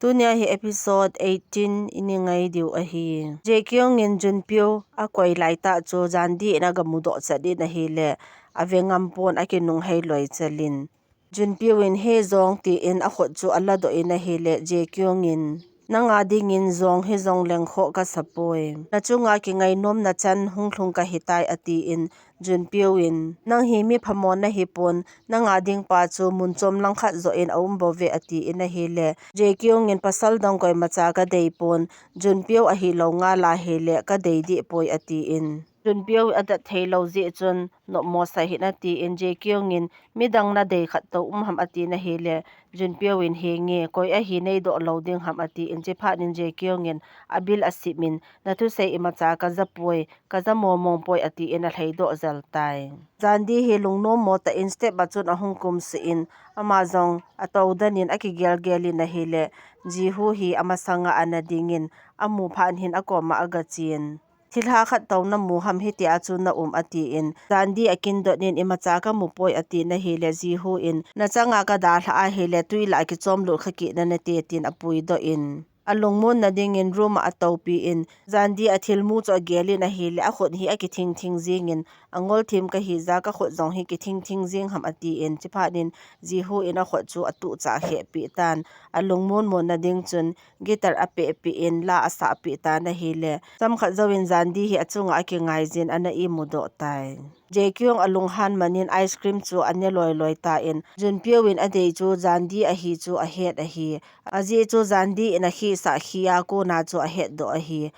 Tunia hi episode 18 iningai diu ahi. Jekyong in Junpyo akoi laita cho jandi na gamudo chadi na hi le avengampon akinung hai loi chalin. Junpyo in he zong ti in akhot chu alado in hi le Jekyong in nanga ding in zong he zong lengkho ka sapoi. Na chunga ki ngai nom na chan hunglung ka hitai ati in Junpyo in nang hi mi phamon na hi pon nanga ding pa chu munchom langkhat zo in aumbo ve ati in hi le Jekyong in pasal dong koi macha ka dei pon Junpyo a hi lo nga la he le ka dei di poi ati in Junpyo adat thei lo zi chun no mo sa hi na ti in Jekyong in midang na dei khat to ham ati na hi le Junpyo in he nge koi a hi nei do lo ding ham ati in che pha nin Jekyong in abil asimin na tu sei imacha ka zapoi ka zamo mong poi ati in a thei do zal tai Zandi hi lungno mo ta in step ba chun ahung kum si in amazong atau danin akigel gelin na hi le jihu hi amasanga anadingin amu phan hin akoma agachin thilha khat taw na mu ham hi tia chu na ati in Zandi akin do nin imacha ka mu poi ati na hi le jihu in na changa ka da hla a hi le tuila ki chom lu khaki na ne te tin apui do in alungmun na ding in room atawpi in Zandi athil mu cho geli na hi le akhot hi akithing thing zing in angol thim ka hi za ka khot zong hi ki thing thing zing ham ati in chipa din jihu in a khot chu atu cha he pi tan alungmun mo na ding chun gitar ape pi in la asa pi ta na hi le sam khat zawin Zandi hi achunga aki ngai jin ana I mudo tai Jekyong alunghan manin ice cream chu ane loi loi ta in Junpyo in adei chu Zandi a hi chu a het a hi aji chu Zandi in a hi sa khia ko na chu a het do a hi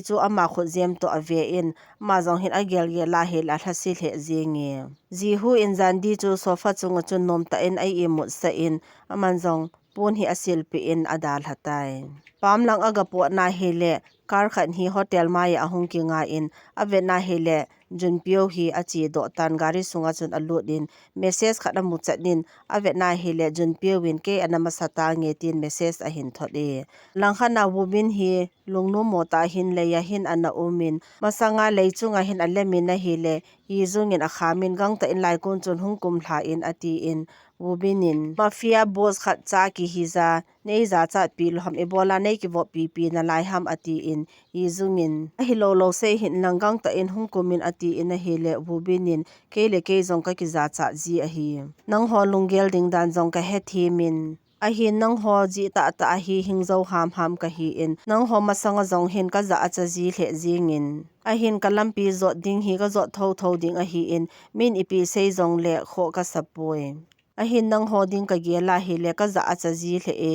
chu ama khut zem to ave in ma zong hin agel ge la he la thasi le zingi jihu in Zandi chu sofa chung chun nom ta in ai imut sa in aman zong pun hi asil pi in adal hatai pamlang aga po na hele kar khan hi hotel mai ahung ki nga in ave na hele Junpyo hi achi do tan gari sunga chun alut din message khada mu chatin ave na hele Junpyo win ke anama sata nge tin message a hin thode langkhana wubin hi lungnu mota hin leya hin ana umin masanga leichunga hin alemin na hele hi zungin akhamin gangta in lai kun chun hungkum thla in ati in wubinin mafia boss khat cha ki hiza nei za cha pi lo ham ebola nei ki vo pi na lai ham ati in hi zungin hi lo lo se hin langang ta in hungkumin ati in a hele wubinin kele ke zong ka ki za cha ji a hi nang ho lunggel ding dan zong ka he thimin a hi nang ho ji ta ta hi hingzo ham ka hi in nang ho masanga zong hin ka za acha ji le jingin a hin kalampi zo ding hi ka zo tho ding a hi in min ipi sei zong le kho ka sapoi a hin nang ho ding ka gela hi le ka za acha ji le e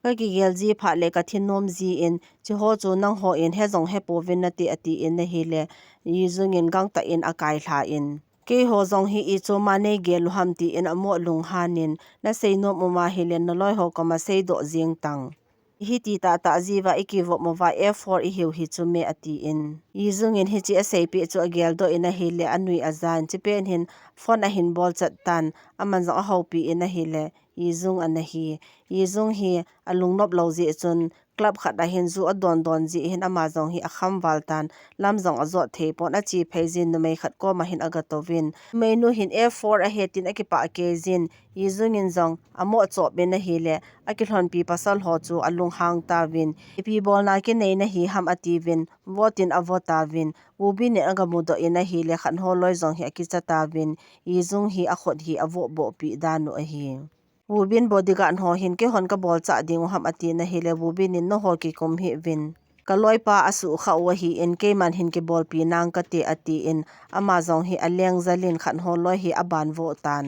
ka ki gel ji pha le ka thinom ji in chi ho chu nang ho in he zong he povin na ti ati in na hi le yi zungin gang ta in akai thla in ke ho zong hi I chu ma nei gel ham ti in amo lung hanin na sei no mu ma hi le no loi ho ka ma sei do jing tang hi ti ta jiwa ikivo mo va f4 I hiu hi chu me ati in yi zungin hi chi a sei pi chu agel do in a hi le anui azan chi pen hin phone a hin bol chat tan aman zo a ho pi in a hi le yi zung an hi yi zung hi alung nop lo ji chun club khat a hin zu adon don ji hin ama zong hi akham waltan lam zong azo the pon a chi pheijin no mai khat ko ma hin aga tovin menu hin f4 a hetin akipa ke jin yi zungin zong amo cho ben a hi le akilhon pi pasal ho chu alung hang ta win ipi bol na ki nei na hi ham ati win votin avota win ubi ne aga mudo in a hi le khan ho loi zong hi akicha ta win yi zung hi akhot hi avo bo pi danu a hi wubin bodyguard ho hin ke hon ka bol cha ding ham ati na hi le wubin in no ho ki kum hi win kaloi pa asu kha wa hi in ke man hin ke bol pi nang ka te ati in ama zong hi aleng zalin khan ho loi hi aban vo tan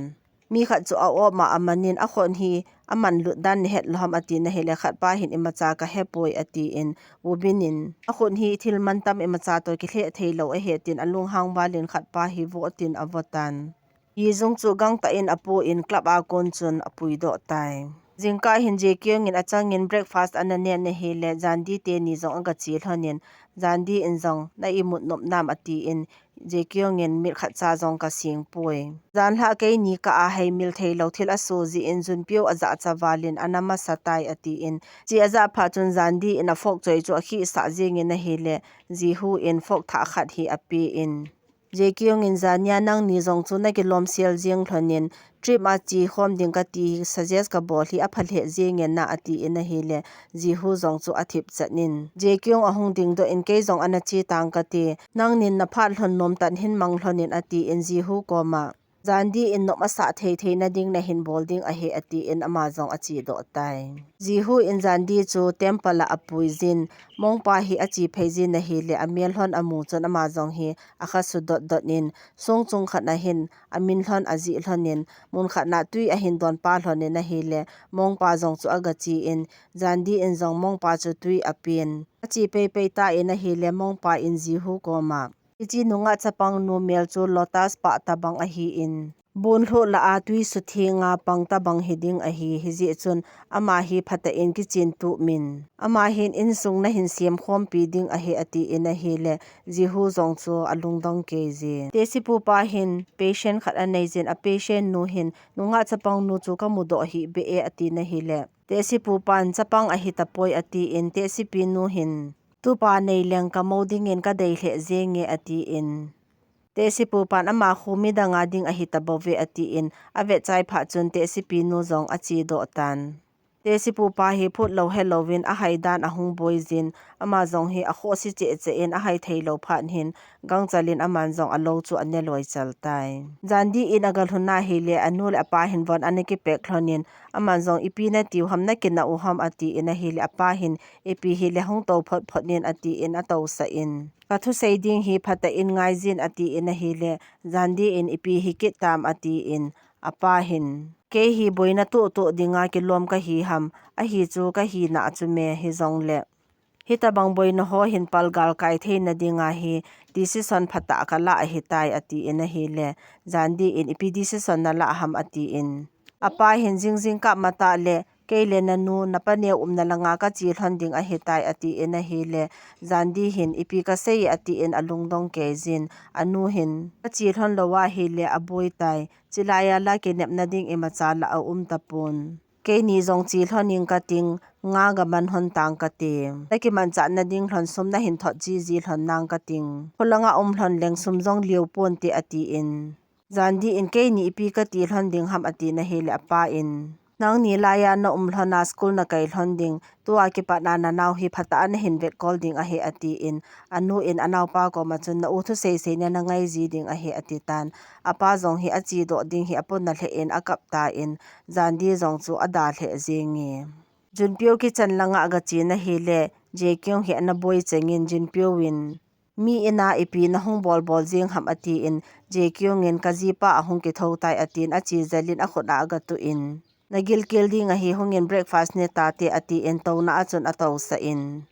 mi khat chu a o ma amanin a khon hi aman lu dan het loham ati na hele khat pa hin imacha ka hepoi ati in wubinin a khon hi thil man tam imacha to ki the theilo a hetin alung hang balin khat pa hi votin avotan yi zung chu gang ta in apu in club a kon chun apui do tai jingka hin Jekyong in achangin breakfast anane ne hele Zandi te ni zong aga chi hlonin Zandi in zong na imut nop nam ati in Jekyong in mil khat cha zong ka sing pui zan hla ke ni ka a hai mil theilo thil asu ji in Junpyo aza chawalin anama satai ati in chi aza pha chun Zandi in a fok choi chu khi sa jing in a hele jihu in fok tha khat hi api in Jekyung in zania nang ni zong chu na ki lom sial jing thlonin trip a chi khom ding ka ti suggest ka bol hi a phalhe jingen na ati in a hi le ji hu zong chu a thip chanin Jekyung ahung ding do in ke zong ana chi tang ka ti nang nin na phat hlon nom tan hin mang hlonin ati in ji hu koma Zandi in no masa thei na ding na hin bol ding a he ati in ama zong achi do tai Jihu in Zandi chu temple a puizin mongpa hi achi pheijin na hi le amial hlon amu chon ama zong hi akha su dot dot nin sung chung khat na hin amin hlon aji hlonin mun khat na tui a hin don pa hlon na hi le mongpa zong chu aga chi in Zandi in zong mongpa chu tui apin achi pe ta in a hi le mongpa in Jihu koma Ichi nunga chapang nu mel chu lotus pa tabang a hi in bun hlo la a tui su thinga pang tabang hiding a hi hiji chun ama hi phata in ki chin tu min ama hin in sung na hin siam khom pi ding a hi ati in a hi le ji hu zong chu alung dong ke ji te si pu pa hin patient khat a nei jin a patient nu hin nunga chapang nu chu ka mu do hi be e ati na hi le te si pu pan chapang a hi tapoi ati in te si pi nu hin tu pa nei leng ka moding in ka dei hle zenge ati in te si pu pan ama khumi danga ding a hita bove ati in ave chai pha chun te si pi nu zong achi do tan te si pu pa hi phut lo halloween a haidan a hung boizin ama zong hi a kho si che in a hai thei lo phan hin gang chalin aman zong a lo chu ane loi chal tai Zandi in agal huna hi le anul apa hin von aneki pek thlonin aman zong ipi na tiu ham na kin na u ham ati in a hi le apa hin ipi hi le hung to phot nin ati in a to sa in Kathu seiding hi phata in ngai jin ati in a hi le Zandi in ipi hi kit tam ati in apa hin ke hi boina tu dinga ki lom ka hi ham a hi chu ka hi na chu me hi zong le hitabang boina ho hin palgal kai theina dinga hi decision phata ka la hi tai ati in a hi le Zandi in ipi decision na la ham ati in apa hin jing ka mata le keile nanu napane umna langa ka chi hlanding a hetai ati in a hele Zandi hin ipi ka sei ati in alung dong ke jin anu hin ka chi hlan lowa hele aboi tai chilaya la ke nep na ding emacha la a tapun ke ni zong chi hloning ka ting nga ga man hon tang ka te taki man cha na ding hlan sum na hin thot ji hlan nang ka ting holanga hlan leng sum zong liu pon ti ati in Zandi in ke ni ipi ka ti hlanding ham ati na hele apa in nang ni laya na hlona school na kai hlanding tua ki pa na naw hi phata an hin vet call ding a he ati in anu in anaw pa ko ma chun na uthu sei na ngai ji ding a he ati tan apa zong hi achi do ding hi apon na hle in akap ta in Zandi zong chu ada hle zingi junpyo ki chanlanga aga chi na hi le Jekyung hi na boy chengin junpyo win mi ina ipi na hung bol jing ham ati in Jekyung in kaji pa ahung ki tho tai atin achi zalin a khoda aga tu in Nagil ding a hi hungin breakfast ne tate ati en to na achun ato sa in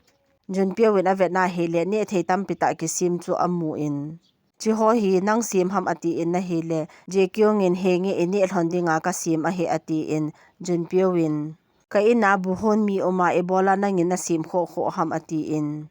Junpyo win avet na hele ne thei tam pita ki sim chu amu in chi ho hi nang sim ham ati in na hele Jekyung in henge ini hlandinga ka sim a he ati in Junpyo win ka ina buhon mi oma ebola nangin na sim kho ham ati in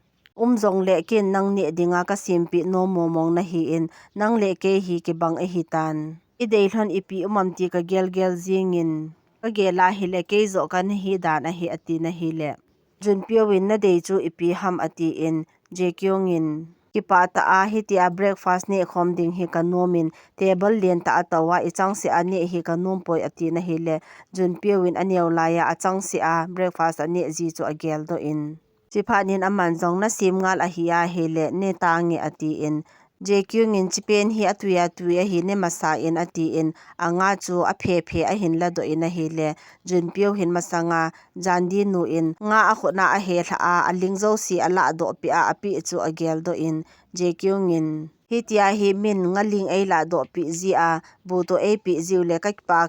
zong le kin nang ne dinga ka sim pi no momong na hi in nang le ke hi ki bang e hi tan idei hlan ipi ti ka gel jingin Kagela hile keizo kan hi dan a hi ati na hile Junpyo win na dei chu ipi ham ati in Jekyung in kipa ta a hi tia breakfast ne khom ding hi kanomin table len ta atawa ichang se ani hi kanom poi ati na hile Junpyo win aniaw laya achang se a breakfast ani ji chu agel do in chiphanin aman jong na sim ngal a hi a hele ne tangi ati in Jekyung in chipen hi atuya hi ne masa in ati in anga chu a phe a hin la do in a hele Junpyo hin masanga Zandi nu in nga a khona a he tha a alingzo si ala do pi a api chu agel do in Jekyung in hitia hi min ngaling ei la do pi ji a bu to e pi jiu le ka pa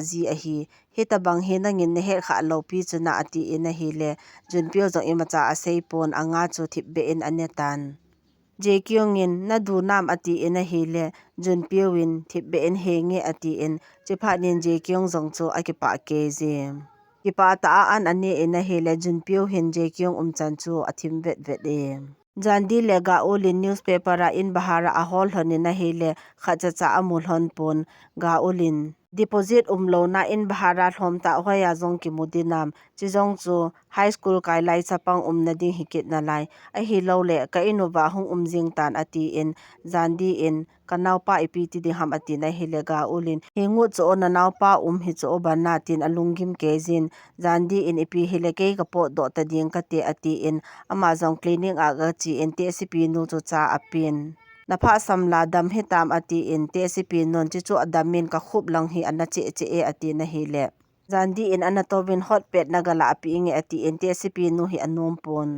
ji a hi hitabang hi nangin ne he kha lo pi chuna ati in a hele Junpyo zo imacha a seipon anga chu thip be in anetan Jekyung in na du nam ati in a hele Junpyo win thip be in henge ati in chiphanin Jekyung zong chu akipa ke je kipa ta an ane in a hele Junpyo hin Jekyung chan chu athim vet e Zandi le ga ulin newspaper a in bahara a hol honin a hele khacha cha amul hon pon ga ulin deposit umlo na in bahara hlom ta hoya zong ki mudinam chizong chu high school kai lai chapang na ding hikit na lai a hi lo le ka inuwa hung jing tan ati in zandi in kanau pa ipi ti ding ham ati na hi le ga ulin hingu cho na nau pa hi cho banna tin alungim ke jin zandi in ipi hi le ke ka po do ta ding ka te ati in ama zong cleaning a ga chi in te sipi nu chu cha apin napha samla dam hitam ati in te sipi non chi chu adamin ka khup lang hi ana che che e ati na hi le zandi in anatovin hot pet nagala api inge ati in te sipi nu hi anom pon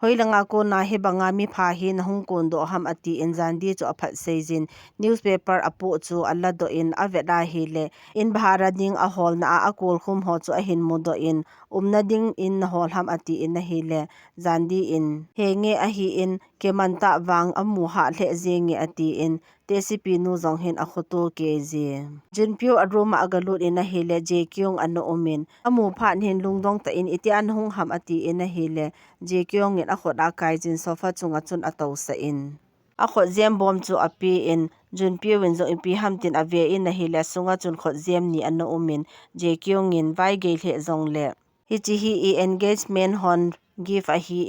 hoilanga ko na he banga mi pha hi na hung kon do ham ati in zandi chu aphat seizin newspaper apo chu alla do in aveda hi le in bhara ding a hol na a kol khum ho chu a hin mu do in umna ding in na hol ham ati in na hi le zandi in henge a hi in kemanta wang amu ha le zingi ati in tesipi nu zong hin a khoto ke ji jinpyo aroma agalut in a hi le je kyung ano umin amu pha nin lungdong ta in itian hung ham ati in a hi le je kyung in a khot a kai jin sofa chunga chun ato sa in a khot zem bom chu api in junpyo win zo ipi hamtin ave in a hi le sunga chun khot zem ni ano umin je kyung in vai ge le zong le hi chi hi e engagement hon give a hi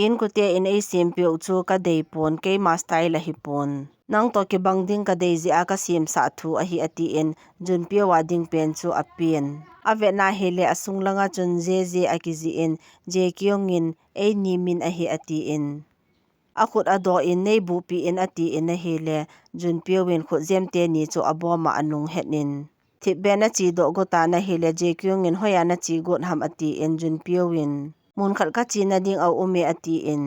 in kute in a simpyo chu ka dei pon ke ma style a hi pon nang to ki bangding ka dei ji aka sim sa thu a hi ati in junpyo wading pen chu apin ave na hele asung langa chun je akizi in je kyong in e ni min a hi ati in akhut ado in nei bu pi in ati in a hele junpyo win khu zemte ni chu aboma anung henin thibena chi do gota na hele je kyong in hoya na chi got ham ati in junpyo win mun khat ka chi na ding au ume ati in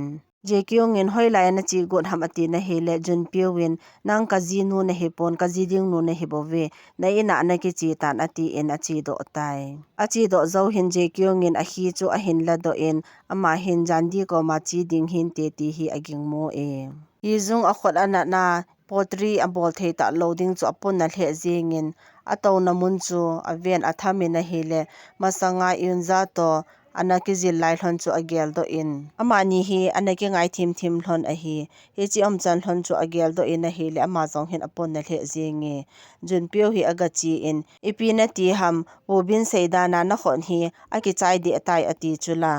je kyong in hoilai na chi got ham ati na hele junpyo win nang ka ji nu na hipon ka ji ding nu na hibove na ina na ki chi tan ati in a chi do tai a chi do zo hin je kyong in a hi chu a hin la do in ama hin jandi ko ma chi ding hin te ti hi aging mo e yizung a khot ana na potri a bol thei ta loading chu apon na le jingin ato na mun chu aven athamin na hele masanga yunza to anaki zil lai hlon chu agel do in amani hi anaki ngai thim hlon a hi chi chan hlon chu agel do in a hi le ama zong hin apon na le jingi junpyo hi aga chi in ipi na ti ham bobin seidana na khon hi aki chai di atai ati chula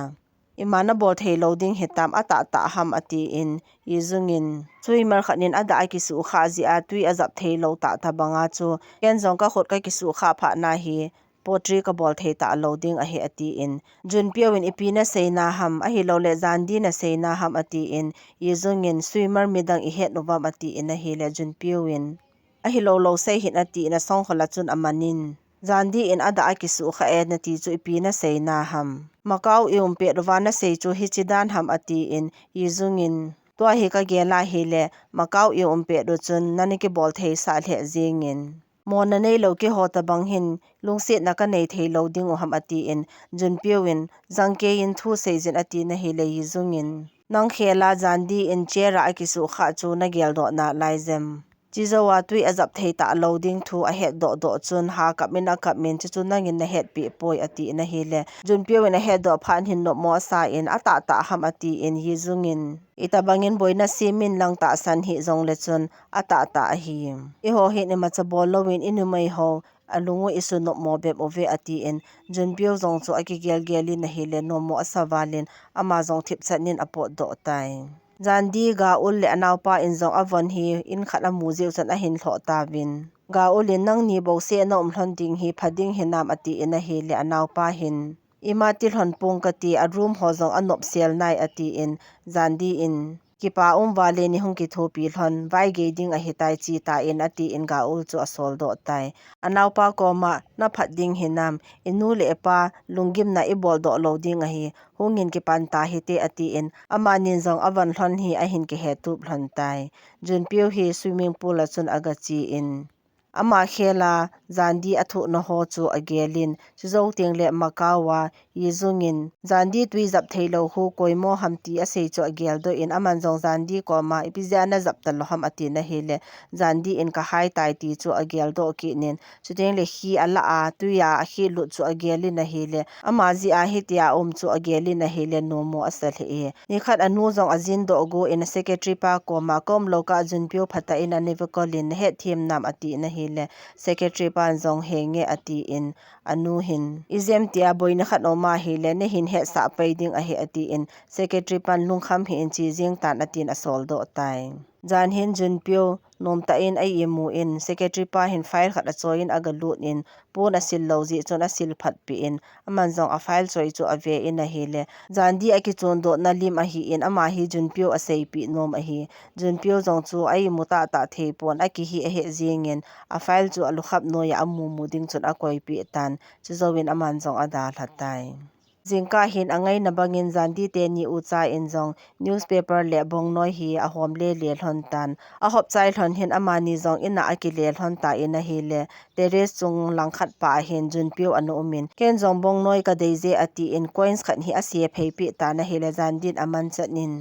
imana bol thei loading hitam ata ta ham ati in yizungin chui mar khanin ada ki su kha ji a tui azap thei lo ta ta banga chu ken zong ka khot ka ki su kha pha na hi potri ka bol thei ta loading a hi ati in junpyo in ipina seina ham a hi lo le zandi na seina ham ati in yizungin swimmer midang i het nowam ati in a hi le junpyo in a hi lo sei hin ati na song khola chun amanin zandi in ada ki su kha e na ti chu ipina seina ham makau pe rwana sei chu hichidan ham ati in yizungin to hi ka gela hi le makau pe do chun nani ki bol thei sa le jingin mona nei lo ki hota bang hin lungse na ka nei thei lo ding ham ati in junpyo in jangke in thu seizin ati na hi le yizungin nang khela jandi in chera akisu kha chu na gel do na laizem chizawa tui azap thei ta loading thu a het do chun ha kapmin chu nangin na het pi poi ati na hi le junpyo in a het do phan hin no mo sa in ata ta ham ati in yizungin itabangin boina simin lang ta san hi zong le chun ata ta hi I ho hi ni ma cha bol lowin inu mai ho alungu isu no mo be ove ati in junpyo zong chu aki gel na hi le no mo asawalin ama zong thip chanin apo do tai zandi ga ul le anaupa in zong avon hi in khala muziu chan a hin thlo ta win ga ulin nang ni bo se no mhlon ding hi phading hinam ati in a hi le anaupa hin ima til hon pung ka ti a room ho zong anop sel nai ati in zandi in kipa wale ni hung ki thopi hlon vai ge ding a hitai chi ta in ati in ga ul chu asol do tai anaupa ko ma na phat ding hinam inu le pa lungim na ibol do loading a hi hungin ki pan ta hi te ati in amanin zong awan hlon hi a hin ki he tu hlon tai junpyo hi swimming pool a chun aga chi in ama khela zandi athu na ho chu agelin chuzong teng le makawa yizungin zandi tui zap thailo hu koimo hamti a sei chu agel do in aman zong zandi ko ma ipizana zap tal ham ati na hele zandi in ka hai tai ti chu agel do ki nin chuteng le hi ala a tuya a hi lu chu agelin na hele ama ji a hitia chu agelin na hele no mo asal he ni khat anu zong azin do go in secretary pa ko ma kom loka junpyo phata in a nevekolin he thim nam ati na hi le secretary pan zong he nge ati in anu hin izem tia boina khat oma hi le ne hin he sa pai ding a hi ati in secretary pan lungkham hi in chi jing tan atin asol do tai jan hin junpyo nom ta in ai emu in secretary pa hin file khat a choin aga lut in pon asil lo ji chon asil phat pi in aman zong a file choi chu ave in a hi le jandi aki chon do na lim a hi in ama hi junpyo a sei pi nom a hi junpyo zong chu ai muta ta the pon aki hi a he jing in a file chu alu khap no ya amu mu ding chon a koi pi tan chu zowin aman zong ada thlatai jingka hin angai na bangin jandi te ni ucha in zong newspaper le bongnoi hi a hom le le hlon tan a hop chai hlon hin amani zong ina aki le hlon ta in a hi le terrace chung langkhat pa hin junpyo anu umin ken zong bongnoi ka deije ati in coins khat hi a se phei pi ta na hi le jandin aman chanin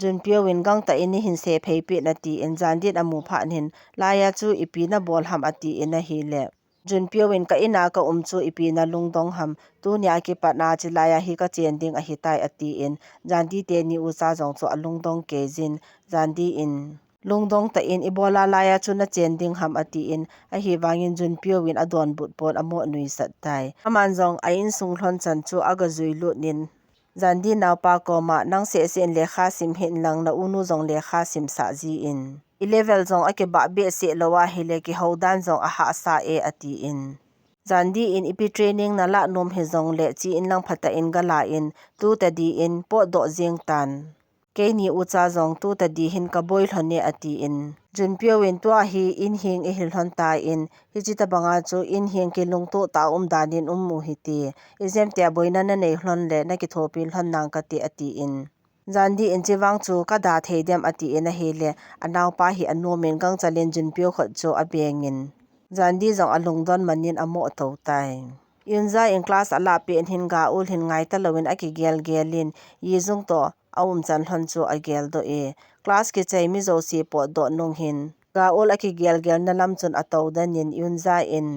junpyo win gang ta in hin se phei pi na ti in jandin amu pha nin laya chu ipi na bol ham ati in a hi le junpyo win ka ina ka chu ipi na lungdong ham tu nya ki patna chilaya hi ka chending a hitai ati in jandi te ni ucha jong chu alungdong ke jin jandi in lungdong ta in ibola laya chu na chending ham ati in a hi wangin junpyo win adon but pon amo nui sat tai aman jong a in sung hlon chan chu aga zui lut nin jandi naw pa ko ma nang se sen le kha sim hin lang na unu jong le kha sim sa ji in 11 zong ake ba be se lowa hile ki hodan zong a ha sa e ati in jandi in ipi training na la nom he zong le chi in lang phata in gala in tu ta di in po do jing tan ke ni ucha zong tu ta di hin ka boil hone ati in junpyo win to hi in hing e hil hon ta in hijita banga chu in hing ki lung to ta danin mu hi ti izem tia boina na nei hlon le na ki thopil hon nang ka ti ati in jandi in chiwang chu ka da theidem ati in a hele anaw pa hi anu men gang chalen junpyo khat chu a bengin jandi zong alung don manin amo to tai yunza in class ala pen hin ga ul hin ngai ta lowin aki gel gelin yizung to chan hon chu a gel do e class ki chei mi zo si po do nung hin ga ul aki gel na lam chun ato danin yunza in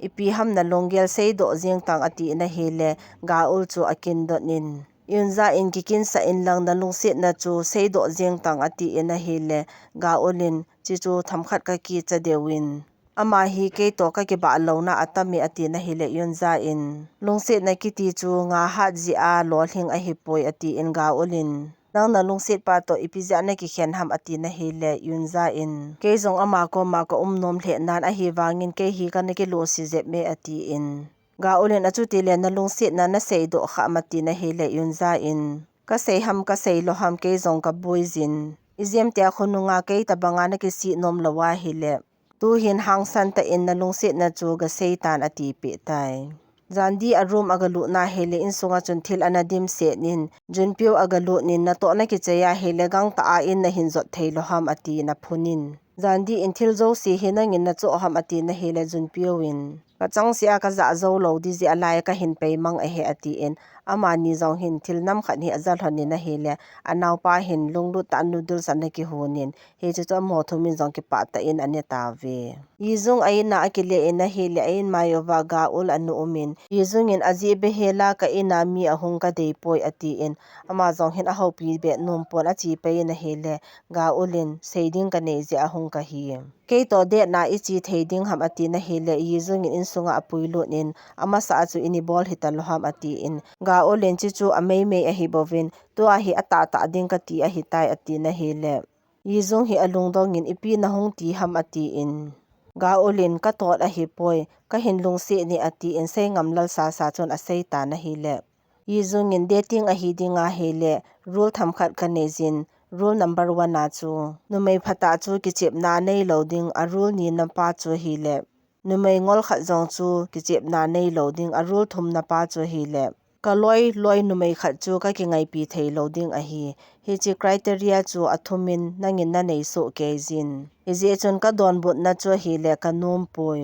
ipi ham na longgel sei do jing tang ati na hele ga ul chu akin do nin yunza in kikin sa in lang na lungsit na chu sei do jing tang ati in a hele ga ulin chi chu thamkhat ka ki cha dewin ama hi ke to ka ki ba lo na atami ati na hele yunza in lungsit na ki ti chu nga ha ji a lo hling a hi poi ati in ga ulin nang na lungsit pa to ipiza na ki khen ham ati na hele yunza in ke zong ama ko ma ko nom hle nan a hi wangin ke hi ka na ki lo si zep me ati in ga ulen achu ti le na lungsit na sei do kha mati na hele yunza in ka sei ham ka sei lo ham ke zong ka boizin izem tia khununga ke tabanga na ki si nom lawa hile tu hin hangsan ta in na lungsit na chu ga sei tan ati pe tai jandi a room agalu na hele in sunga chun thil anadim se nin junpyo agalu nin na to na ki cheya hele gang ta a in na hin zot theilo ham ati na phunin jandi in thil zo si hinangin na cho ham ati na hele junpyo win ka chang sia ka za zo lo di ji alai ka hin pe mang a he ati in ama ni zong hin thil nam khat ni azal hon na hele anaw pa hin lunglu ta nudul san ki hunin he chu to mo thumin zong ki pa ta in ane ta ve yizung aina akile in na hele ain mayova ga ul anu umin yizung in aji be hela ka ina mi ahung ka dei poi ati in ama zong hin a hopi be num pon a chi pe na hele ga ulin seiding ka nei je ahung ka hi ke to de na ichi theiding ham ati na hele yizung in sunga apuilo nin ama sa chu ini bol hital ham ati in ga olen chi chu amei mei a hi bovin to a hi ata ta ding ka ti a hi tai ati na hele yizung hi alung dong in ipi na hung ti ham ati in ga olin ka tot a hi poi ka hin lung se ni ati in sei ngam lal sa sa chon a sei ta na hele yizung in dating a hi dinga hele rule tham khat ka ne jin rule number 1 na chu numei phata chu ki chep na nei loading a rule ni na pa chu hi le numei ngol khat jong chu ki chep na nei loading a rule thum na pa chu hi le ka loi numei khat chu ka ki ngai pi thei loading a hi chi criteria chu athumin nangin na nei so ke jin je chon ka don but na chu hi le ka num poi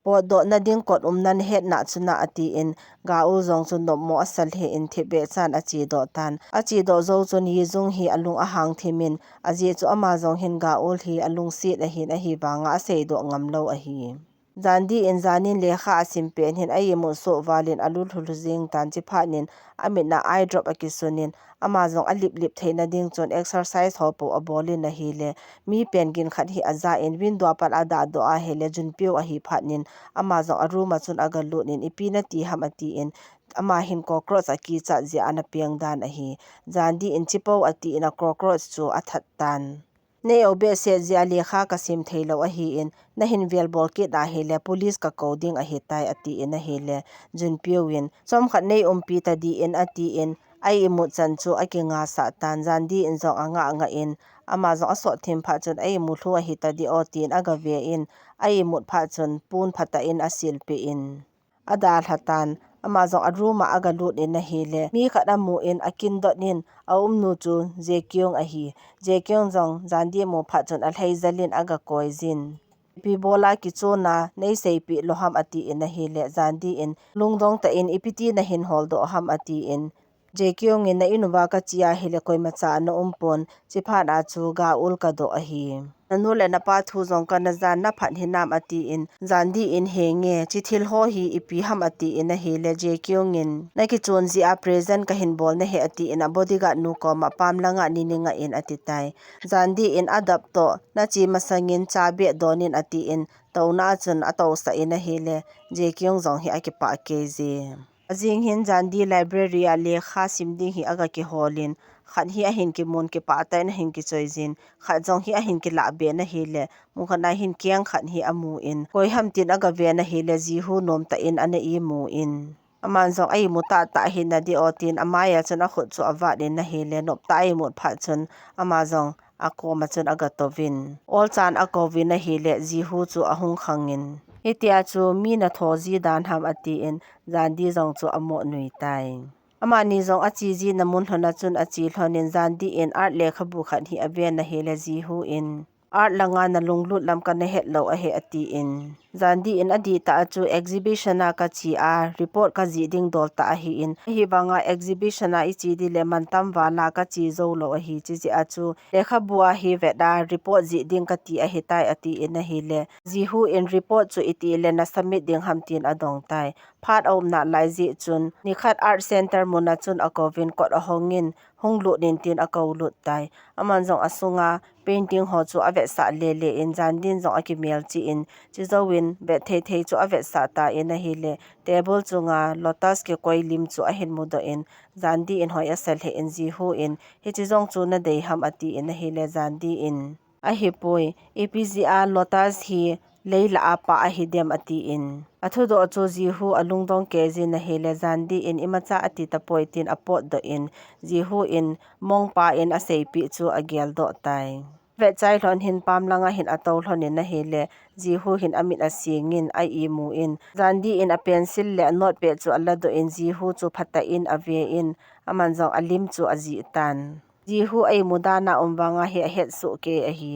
po do na ding kot nan het na chuna ati in ga u zong chun no mo asal he in thibe chan achi do tan achi do zo chun yizung hi alung a hang thimin aji chu ama zong hin ga ul hi alung si a hin a hi wanga a sei do ngam lo a hi zandi in zanin lekha asim pen hin aimu so walin alul huluzing tan chi phanin amina eye drop akisunin amazon alip lip theina ding chon exercise hopo abolin na hile mi pen gin khat hi aza in window pal ada do a hele junpio a hi phanin amazon aruma chun agalunin ipina ti hamati in ama hin cockroach aki cha ji ana piang dan a hi zandi in chipo ati in a cockroach chu athat tan nei obe se zia lekha kasim theilo a hi in na hin vel bol ki da hele police ka coding a hi tai ati in a hele junpio win som khat nei umpi ta di in ati in ai imu chan chu akinga sa tan zandi in zong anga in amazon aso thim pha chun ai mu thlu a hi ta di otin aga ve in ai mu pha chun pun phata in asil pe in ada hatan amazon aruma aga lut in na hele mi khada mu in akin dot nin nu chu jekyong a hi jekyong jong zandi mu pha chun a hlei zalin aga koizin pi bola ki chona nei sei pi loham ati in na hele zandi in lungdong ta in ipiti na hin hol do ham ati in jekyong in na inuwa ka chia hele koi macha na umpon chipha na chu ga ul ka do a hi nanule na pa thu jong ka na zan na phan hinam ati in zandi in henge chithil ho hi ipi ham ati in a hele jekyong in na ki chon ji a present ka hin bol na he ati in a bodyguard nu ko ma pam langa nininga in ati tai zandi in adapt to na chi masangin cha be donin ati in tona chun ato sa in a hele jekyong jong hi akipa keze azing hin zandi library a lekha simding hi aga ki holin khan hi a hin ki mun ki pa ta na hin ki choizin kha jong hi a hin ki la be na hele mu khana hin kyang khan hi amu in koi ham tin aga ve na hele ji hu nom ta in ana i mu in aman jong ai mu ta ta hin na di otin amaya chuna khut chu awa den na hele nop ta ai mu pha chun ama jong ako ma chun aga tovin all chan akovin na hele ji hu chu ahung khangin itia chu mi na thoji dan ham ati in zandi jong chu amo nui tai ama ni jong achi ji namun hlona chun achi hlonin zandi in art lekha bu khan hi aven na hele ji hu in art langa na lunglut lam ka na het lo a he ati in zandi in adi ta chu exhibition a ka chi a report ka ji ding dol ta hi in hi banga exhibition a ichi di le mantam wala ka chi zo lo a hi chi ji a chu lekha bua hi veda report ji ding ka ti a hi tai ati in a hi le ji hu in report chu iti le na submit ding ham tin adong tai phat om na lai ji chun nikhat art center muna chun akovin kot a hongin honglu din tin akaulut tai aman jong asunga painting ho chu ave sa le in jandin jong akimel chi in chi zawin be the chu ave sa ta in a hile table chunga lotus ke koi lim chu a hin mudo in jandi in hoya sel he in ji hu in hi chi jong chu na dei ham ati in a hile jandi in a hi poi apga lotus hi leila apa a hidem ati in athu do chu ji hu alungdong ke ji na hele zandi in imacha ati ta poitin apot do in ji hu in mongpa in a seipi chu agel do tai ve chai hlon hin pam langa hin atol hlonin na hele ji hu hin amit a singin ai i mu in zandi in a pencil le note pe chu alla do in ji hu chu phata in ave in aman jong alim chu aji tan ji hu ai mudana umwanga he het su ke a hi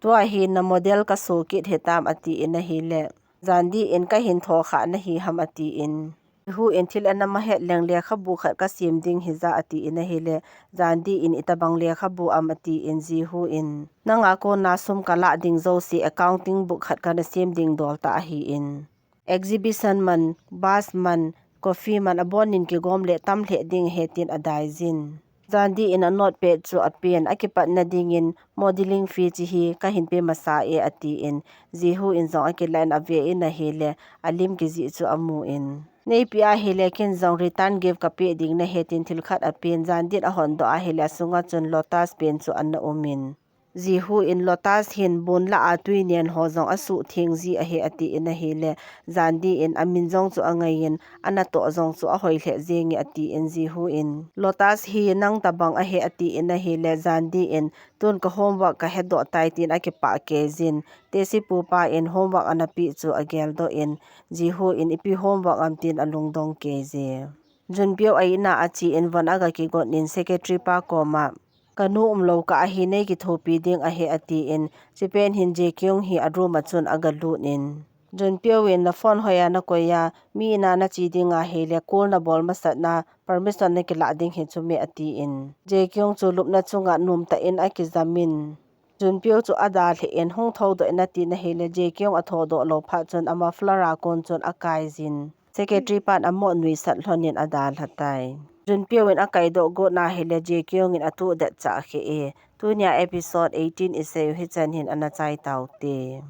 to a hi na model ka so kit hetam ati in a hi le zandi in ka hin tho kha na hi ham ati in hu in thil anama het leng le kha bu khat ka sim ding hi za ati in a hi le zandi in itabang le kha bu am ati in ji hu in nanga ko na sum kala ding zo si accounting book khat ka na sim ding dol ta hi in exhibition man bas man coffee man abonin ki gom le tam le ding hetin adai jin zandi in a note page chu apen akipat na dingin modeling fee chi hi ka hin pe masa e ati in ji hu in zong akilan ave in a hele alim ki ji chu amu in nei pia hele kin zong return give ka pe ding na hetin thil khat apen zandit a hon do a hele sunga chun lotus pen chu an umin ji hu in lotus hin bun la atui nen ho zong asu thing ji a he ati in a hele zandi in amin jong chu angai in ana to jong chu a hoi hle jengi ati in ji hu in lotus hi nang tabang a he ati in a hele zandi in tun ka homework ka he do tai tin a ki pa ke jin te si pu pa in homework ana pi chu agel do in ji hu in ipi homework am tin alung dong ke je junpio aina achi in van aga ki got nin secretary pa koma kanu umlo ka hi nei ki thopi ding a he ati in chipen hin je kyong hi adru ma chun aga lu nin junpio win na phone hoya na koya mi na na chi ding a hele kol na bol ma sat na permission ne ki la ding hi chu me ati in je kyong chu lup na chunga num ta in a ki zamin Junpyo chu ada hli en hung tho do na ti na hi le Jaekyung atho do lo pha chon ama flara kon chon akai jin secretary pan amo nui sat hlonin ada hłatai Junpyo in akai do go na hi le Jaekyung in atu det cha khi e tunia episode 18 iseu hi chan hin ana chai tau te